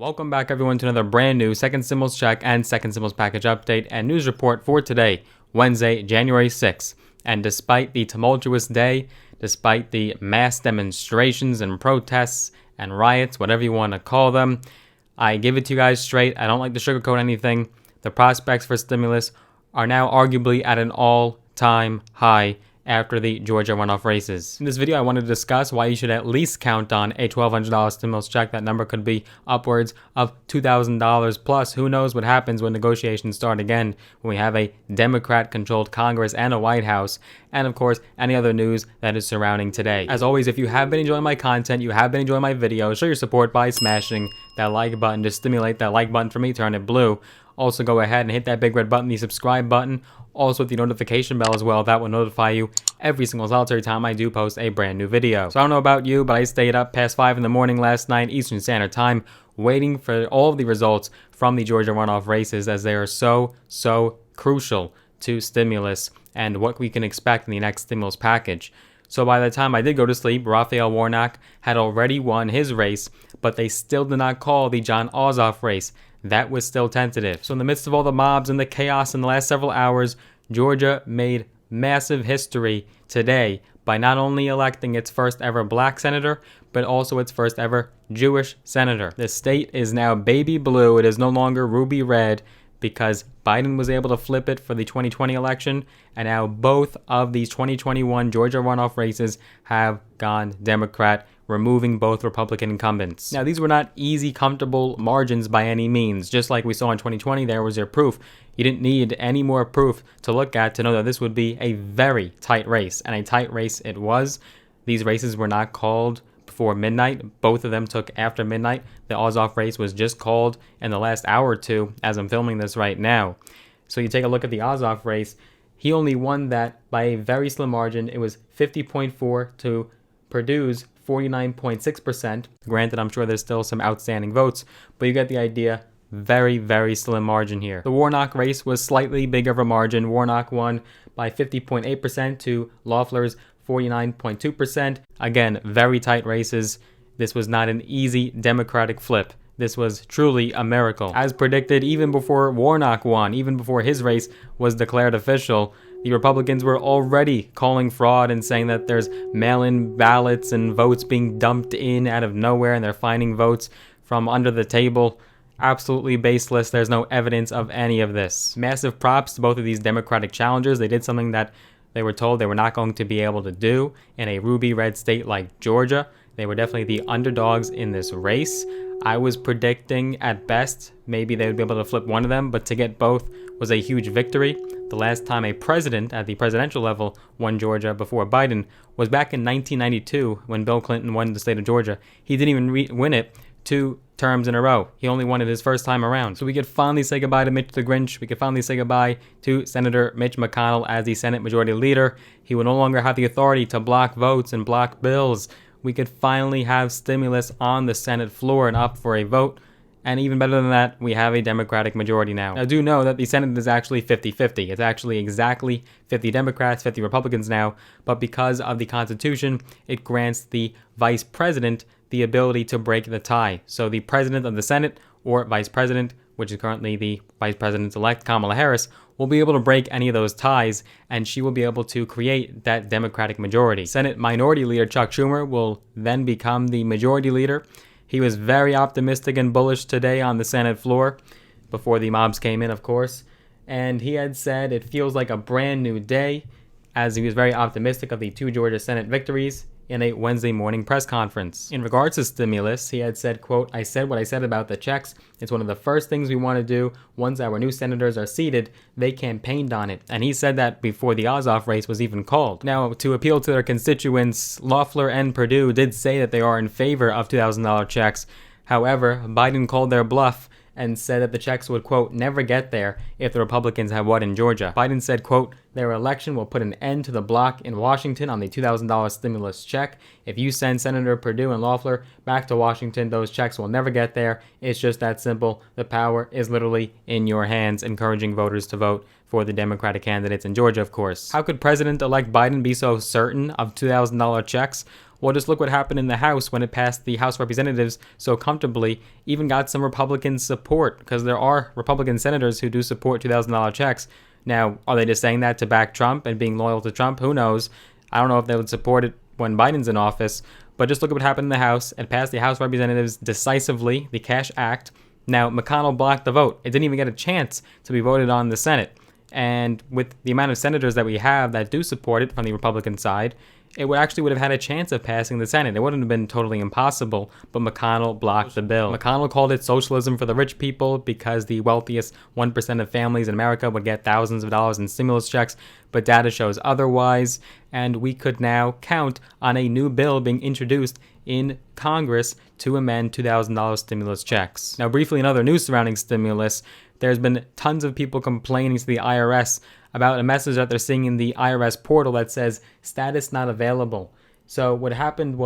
Welcome back everyone to another brand new second stimulus check and second stimulus package update and news report for today, Wednesday, January 6th. And despite the tumultuous day, despite the mass demonstrations and protests and riots, whatever you want to call them, I give it to you guys straight. I don't like to sugarcoat anything. The prospects for stimulus are now arguably at an all-time high after the Georgia runoff races. In this video, I wanted to discuss why you should at least count on a $1,200 stimulus check. That number could be upwards of $2,000 plus. Who knows what happens when negotiations start again, when we have a Democrat-controlled Congress and a White House, and of course, any other news that is surrounding today. As always, if you have been enjoying my content, you have been enjoying my videos, show your support by smashing that like button. Just stimulate that like button for me, turn it blue. Also, go ahead and hit that big red button, the subscribe button. Also, with the notification bell as well, that will notify you every single solitary time I do post a brand new video. So I don't know about you, but I stayed up past 5 in the morning last night, Eastern Standard Time, waiting for all of the results from the Georgia runoff races, as they are so crucial to stimulus and what we can expect in the next stimulus package. So by the time I did go to sleep, Raphael Warnock had already won his race, but they still did not call the Jon Ossoff race. That was still tentative. So in the midst of all the mobs and the chaos in the last several hours, Georgia made massive history today by not only electing its first ever black senator, but also its first ever Jewish senator. The state is now baby blue. It is no longer ruby red because Biden was able to flip it for the 2020 election, and now both of these 2021 Georgia runoff races have gone Democrat, removing both Republican incumbents. Now, these were not easy, comfortable margins by any means. Just like we saw in 2020, there was your proof. You didn't need any more proof to look at to know that this would be a very tight race, and a tight race it was. These races were not called before midnight. Both of them took after midnight. The Ossoff race was just called in the last hour or two as I'm filming this right now. So you take a look at the Ossoff race. He only won that by a very slim margin. It was 50.4 to Purdue's 49.6%. Granted, I'm sure there's still some outstanding votes, but you get the idea. Very slim margin here. The Warnock race was slightly bigger of a margin. Warnock won by 50.8% to Loeffler's 49.2%. Again, very tight races. This was not an easy Democratic flip. This was truly a miracle. As predicted, even before Warnock won, even before his race was declared official, the Republicans were already calling fraud and saying that there's mail-in ballots and votes being dumped in out of nowhere, and they're finding votes from under the table. Absolutely baseless. There's no evidence of any of this. Massive props to both of these Democratic challengers. They did something that they were told they were not going to be able to do in a ruby red state like Georgia. They were definitely the underdogs in this race. I was predicting at best maybe they would be able to flip one of them, but to get both was a huge victory. The last time a president at the presidential level won Georgia before Biden was back in 1992 when Bill Clinton won the state of Georgia. He didn't even win it 2 terms in a row. He only won it his first time around. So we could finally say goodbye to Mitch the Grinch. We could finally say goodbye to Senator Mitch McConnell as the Senate Majority Leader. He will no longer have the authority to block votes and block bills. We could finally have stimulus on the Senate floor and up for a vote. And even better than that, we have a Democratic majority now. Now, do know that the Senate is actually 50-50. It's actually exactly 50 Democrats, 50 Republicans now. But because of the Constitution, it grants the Vice President the ability to break the tie. So the President of the Senate, or Vice President, which is currently the Vice President-elect Kamala Harris, will be able to break any of those ties, and she will be able to create that Democratic majority. Senate Minority Leader Chuck Schumer will then become the Majority Leader. He was very optimistic and bullish today on the Senate floor, before the mobs came in, of course, and he had said it feels like a brand new day, as he was very optimistic of the 2 Georgia Senate victories in a Wednesday morning press conference. In regards to stimulus, he had said, quote, "I said what I said about the checks. It's one of the first things we want to do. Once our new senators are seated, they campaigned on it." And he said that before the Ossoff race was even called. Now, to appeal to their constituents, Loeffler and Purdue did say that they are in favor of $2,000 checks. However, Biden called their bluff and said that the checks would, quote, never get there if the Republicans had won in Georgia. Biden said, quote, "Their election will put an end to the block in Washington on the $2,000 stimulus check. If you send Senator Purdue and Loeffler back to Washington, those checks will never get there. It's just that simple. The power is literally in your hands," encouraging voters to vote for the Democratic candidates in Georgia, of course. How could President-elect Biden be so certain of $2,000 checks? Well, just look what happened in the House when it passed the House of Representatives so comfortably, even got some Republican support, because there are Republican senators who do support $2,000 checks. Now, are they just saying that to back Trump and being loyal to Trump? Who knows? I don't know if they would support it when Biden's in office, but just look at what happened in the House. It passed the House of Representatives decisively, the Cash Act. Now, McConnell blocked the vote. It didn't even get a chance to be voted on in the Senate. And with the amount of senators that we have that do support it from the Republican side, it would have had a chance of passing the Senate. It wouldn't have been totally impossible, but McConnell blocked the bill. McConnell called it socialism for the rich people because the wealthiest 1% of families in America would get thousands of dollars in stimulus checks, but data shows otherwise, and we could now count on a new bill being introduced in Congress to amend $2,000 stimulus checks. Now, briefly, in other news surrounding stimulus, there's been tons of people complaining to the IRS about a message that they're seeing in the IRS portal that says status not available. So what happened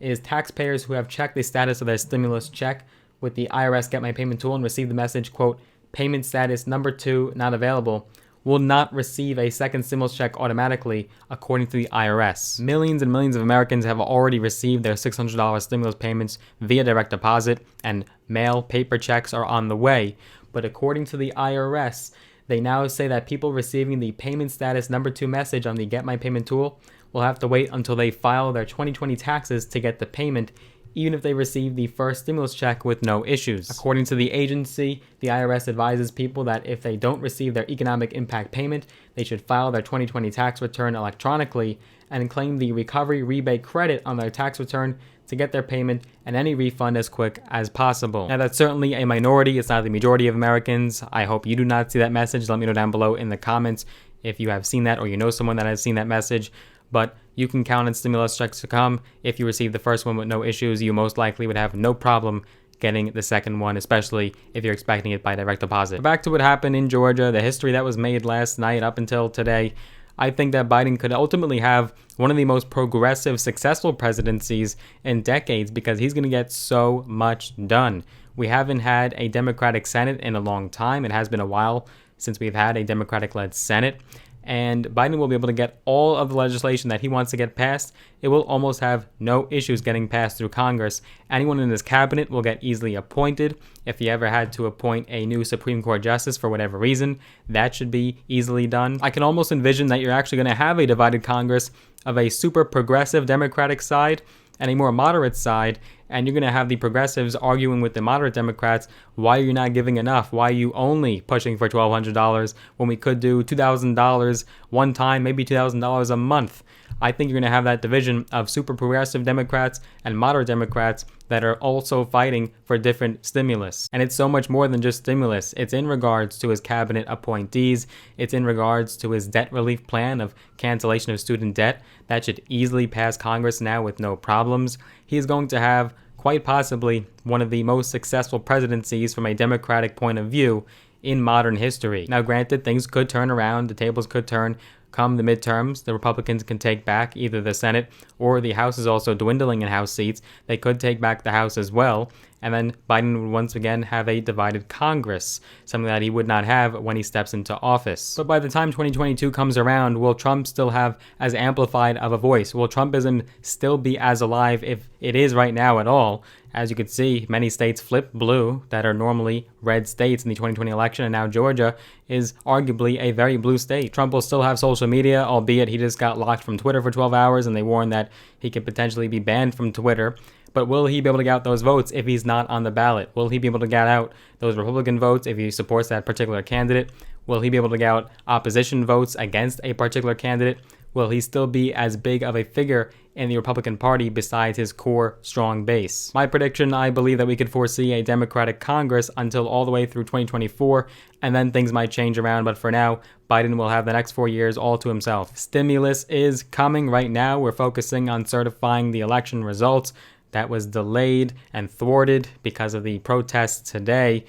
is taxpayers who have checked the status of their stimulus check with the IRS Get My Payment tool and received the message, quote, payment status number 2 not available, will not receive a second stimulus check automatically, according to the IRS. Millions and millions of Americans have already received their $600 stimulus payments via direct deposit, and mail paper checks are on the way. But according to the IRS, they now say that people receiving the payment status number 2 message on the Get My Payment tool will have to wait until they file their 2020 taxes to get the payment, even if they receive the first stimulus check with no issues. According to the agency, the IRS advises people that if they don't receive their economic impact payment, they should file their 2020 tax return electronically and claim the recovery rebate credit on their tax return to get their payment and any refund as quick as possible. Now, that's certainly a minority. It's not the majority of Americans. I hope you do not see that message. Let me know down below in the comments if you have seen that or you know someone that has seen that message. But you can count on stimulus checks to come. If you receive the first one with no issues, you most likely would have no problem getting the second one, especially if you're expecting it by direct deposit. But back to what happened in Georgia, the history that was made last night up until today. I think that Biden could ultimately have one of the most progressive, successful presidencies in decades because he's going to get so much done. We haven't had a Democratic Senate in a long time. It has been a while since we've had a Democratic-led Senate. And Biden will be able to get all of the legislation that he wants to get passed. It will almost have no issues getting passed through Congress. Anyone in his cabinet will get easily appointed. If he ever had to appoint a new Supreme Court justice for whatever reason, that should be easily done. I can almost envision that you're actually going to have a divided Congress of a super progressive Democratic side and a more moderate side, and you're going to have the progressives arguing with the moderate Democrats, why are you not giving enough? Why are you only pushing for $1,200 when we could do $2,000 one time, maybe $2,000 a month? I think you're going to have that division of super progressive Democrats and moderate Democrats that are also fighting for different stimulus. And it's so much more than just stimulus. It's in regards to his cabinet appointees. It's in regards to his debt relief plan of cancellation of student debt. That should easily pass Congress now with no problems. He's going to have quite possibly one of the most successful presidencies from a Democratic point of view in modern history. Now, granted, things could turn around. The tables could turn. Come the midterms, the Republicans can take back either the Senate or the House is also dwindling in House seats. They could take back the House as well. And then Biden would once again have a divided Congress, something that he would not have when he steps into office. But by the time 2022 comes around, will Trump still have as amplified of a voice? Will Trumpism still be as alive, if it is right now at all? As you can see, many states flip blue that are normally red states in the 2020 election, and now Georgia is arguably a very blue state. Trump will still have social media, albeit he just got locked from Twitter for 12 hours, and they warned that he could potentially be banned from Twitter. But will he be able to get out those votes if he's not on the ballot? Will he be able to get out those Republican votes if he supports that particular candidate? Will he be able to get out opposition votes against a particular candidate? Will he still be as big of a figure in the Republican Party besides his core strong base? My prediction, I believe that we could foresee a Democratic Congress until all the way through 2024, and then things might change around, but for now, Biden will have the next 4 years all to himself. Stimulus is coming right now. We're focusing on certifying the election results. That was delayed and thwarted because of the protests today.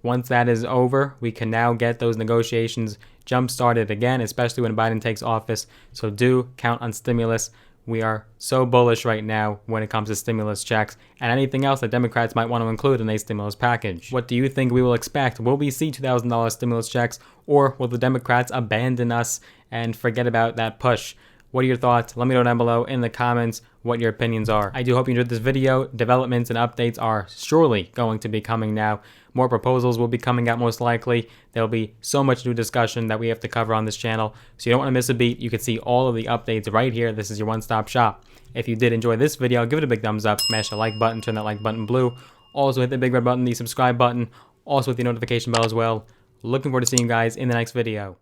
Once that is over, we can now get those negotiations jump-started again, especially when Biden takes office. So do count on stimulus. We are so bullish right now when it comes to stimulus checks and anything else that Democrats might want to include in a stimulus package. What do you think we will expect? Will we see $2,000 stimulus checks, or will the Democrats abandon us and forget about that push? What are your thoughts? Let me know down below in the comments what your opinions are. I do hope you enjoyed this video. Developments and updates are surely going to be coming now. More proposals will be coming out most likely. There'll be so much new discussion that we have to cover on this channel, so you don't want to miss a beat. You can see all of the updates right here. This is your one-stop shop. If you did enjoy this video, give it a big thumbs up, smash the like button, turn that like button blue. Also hit the big red button, the subscribe button, also hit the notification bell as well. Looking forward to seeing you guys in the next video.